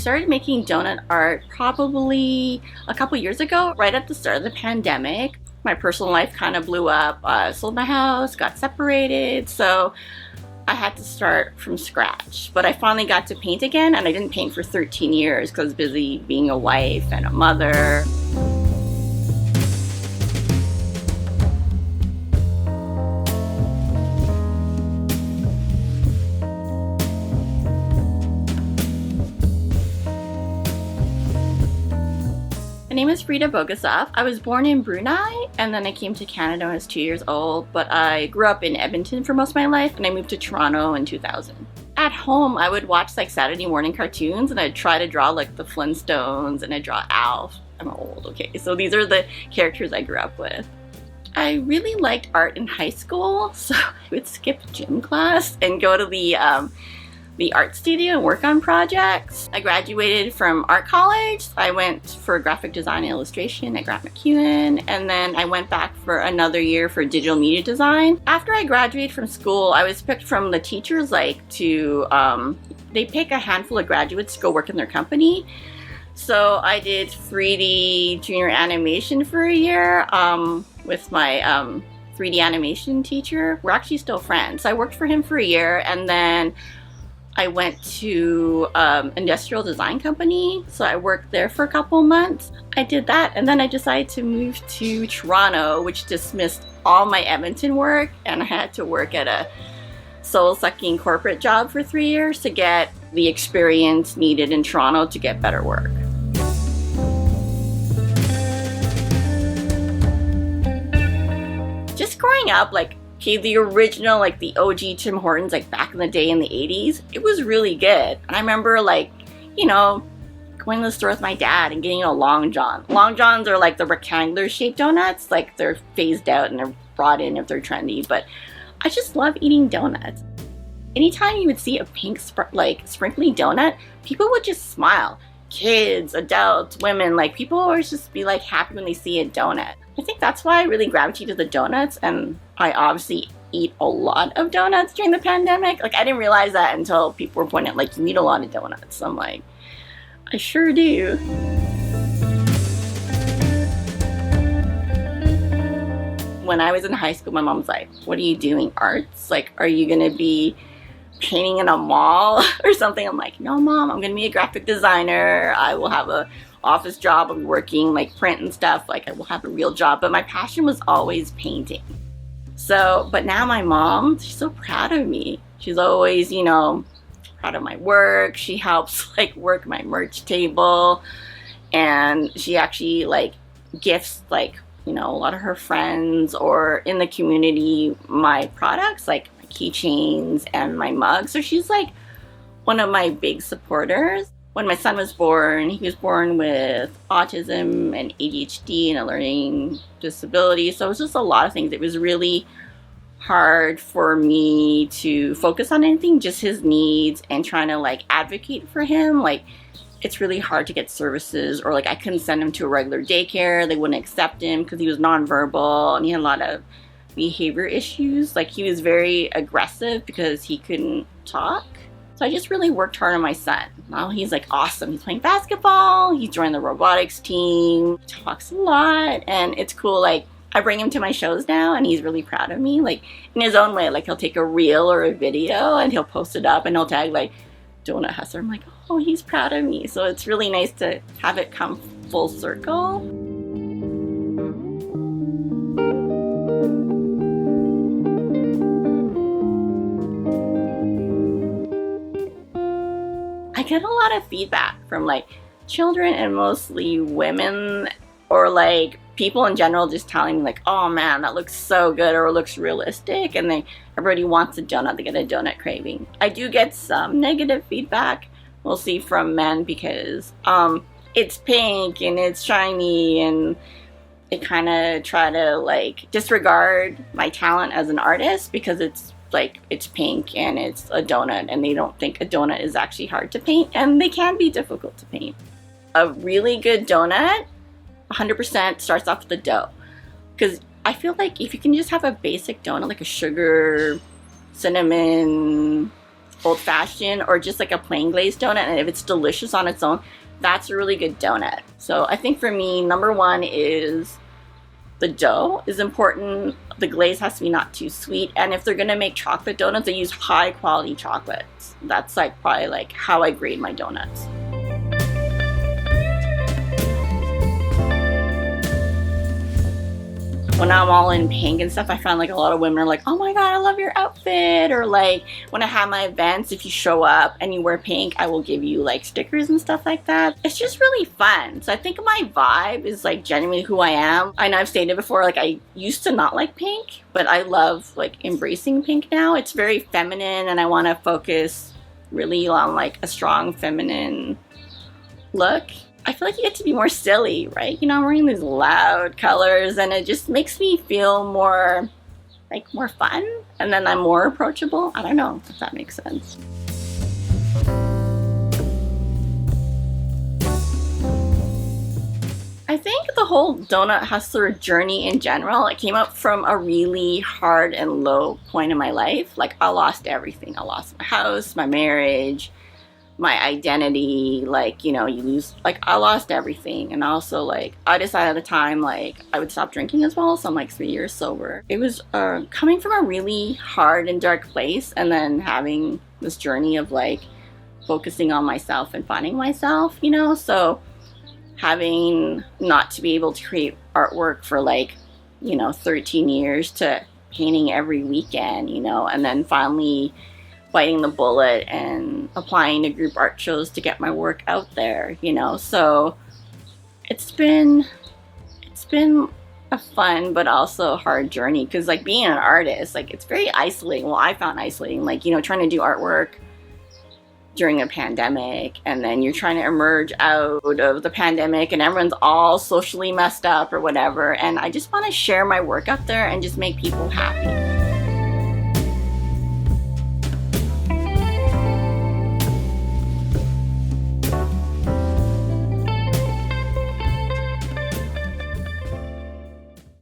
started making donut art probably a couple years ago, right at the start of the pandemic. My personal life kind of blew up. I sold my house, got separated, so I had to start from scratch. But I finally got to paint again, and I didn't paint for 13 years because I was busy being a wife and a mother. My name is Frida Bogasov. I was born in Brunei and then I came to Canada when I was 2 years old, but I grew up in Edmonton for most of my life and I moved to Toronto in 2000. At home, I would watch like Saturday morning cartoons and I'd try to draw like the Flintstones and I'd draw Alf. I'm old, okay, so these are the characters I grew up with. I really liked art in high school, so I would skip gym class and go to the art studio and work on projects. I graduated from art college. I went for graphic design and illustration at Grant McEwen, and then I went back for another year for digital media design. After I graduated from school, I was picked from the teachers they pick a handful of graduates to go work in their company. So I did 3D junior animation for a year with my 3D animation teacher. We're actually still friends. So I worked for him for a year, and then I went to industrial design company, so I worked there for a couple months. I did that, and then I decided to move to Toronto, which dismissed all my Edmonton work, and I had to work at a soul-sucking corporate job for 3 years to get the experience needed in Toronto to get better work. Just growing up, the original, the OG Tim Hortons, back in the day in the 80s, it was really good. And I remember, going to the store with my dad and getting a Long John. Long Johns are the rectangular shaped donuts. They're phased out and they're brought in if they're trendy. But I just love eating donuts. Anytime you would see a pink, sprinkly donut, people would just smile. Kids, adults, women, people always just be happy when they see a donut. I think that's why I really gravitated to the donuts, and I obviously eat a lot of donuts during the pandemic. I didn't realize that until people were pointing out, you eat a lot of donuts. I'm like, I sure do. When I was in high school, my mom was like, what are you doing, arts? Are you gonna be painting in a mall or something? I'm like, no, Mom, I'm gonna be a graphic designer. I will have a office job. I'll be working print and stuff. I will have a real job. But my passion was always painting. So, but now my mom, she's so proud of me. She's always, proud of my work. She helps work my merch table, and she actually gifts a lot of her friends or in the community my products, my keychains and my mugs. So she's one of my big supporters. When my son was born, he was born with autism and ADHD and a learning disability. So it was just a lot of things. It was really hard for me to focus on anything, just his needs, and trying to advocate for him. It's really hard to get services, or I couldn't send him to a regular daycare. They wouldn't accept him because he was nonverbal and he had a lot of behavior issues. He was very aggressive because he couldn't talk. So I just really worked hard on my son. Now he's awesome. He's playing basketball. He's joined the robotics team. He talks a lot, and it's cool. I bring him to my shows now, and he's really proud of me. In his own way, he'll take a reel or a video and he'll post it up and he'll tag Donut Hustler. I'm like, oh, he's proud of me. So it's really nice to have it come full circle. I get a lot of feedback from children and mostly women, or people in general just telling me oh man, that looks so good, or it looks realistic, and everybody wants a donut. They get a donut craving. I do get some negative feedback, mostly from men, because it's pink and it's shiny, and they kind of try to disregard my talent as an artist because it's pink and it's a donut, and they don't think a donut is actually hard to paint, and they can be difficult to paint. A really good donut 100% starts off with the dough, because I feel if you can just have a basic donut, a sugar, cinnamon, old-fashioned or just like a plain glazed donut, and if it's delicious on its own, that's a really good donut. So I think for me, number one is the dough is important. The glaze has to be not too sweet, and if they're gonna make chocolate donuts, they use high quality chocolates. That's like probably like how I grade my donuts. When I'm all in pink and stuff, I found like a lot of women are like, oh my god, I love your outfit. Or like when I have my events, if you show up and you wear pink, I will give you like stickers and stuff like that. It's just really fun. So I think my vibe is like genuinely who I am. I know I've stated before, like I used to not like pink, but I love like embracing pink now. It's very feminine, and I want to focus really on like a strong feminine look. I feel like you get to be more silly, right? You know, I'm wearing these loud colors, and it just makes me feel more, like, more fun, and then I'm more approachable. I don't know if that makes sense. I think the whole donut hustler journey in general, it came up from a really hard and low point in my life. Like, I lost everything. I lost my house, my marriage, my identity. Like, you know, you lose, like, I lost everything. And also, like, I decided at the time, like, I would stop drinking as well. So I'm like 3 years sober. It was coming from a really hard and dark place, and then having this journey of like focusing on myself and finding myself, you know. So having not to be able to create artwork for like, you know, 13 years to painting every weekend, you know, and then finally biting the bullet and applying to group art shows to get my work out there, you know. So it's been a fun but also hard journey, because like being an artist, like it's very isolating. Well, I found isolating, like, you know, trying to do artwork during a pandemic, and then you're trying to emerge out of the pandemic and everyone's all socially messed up or whatever, and I just want to share my work out there and just make people happy.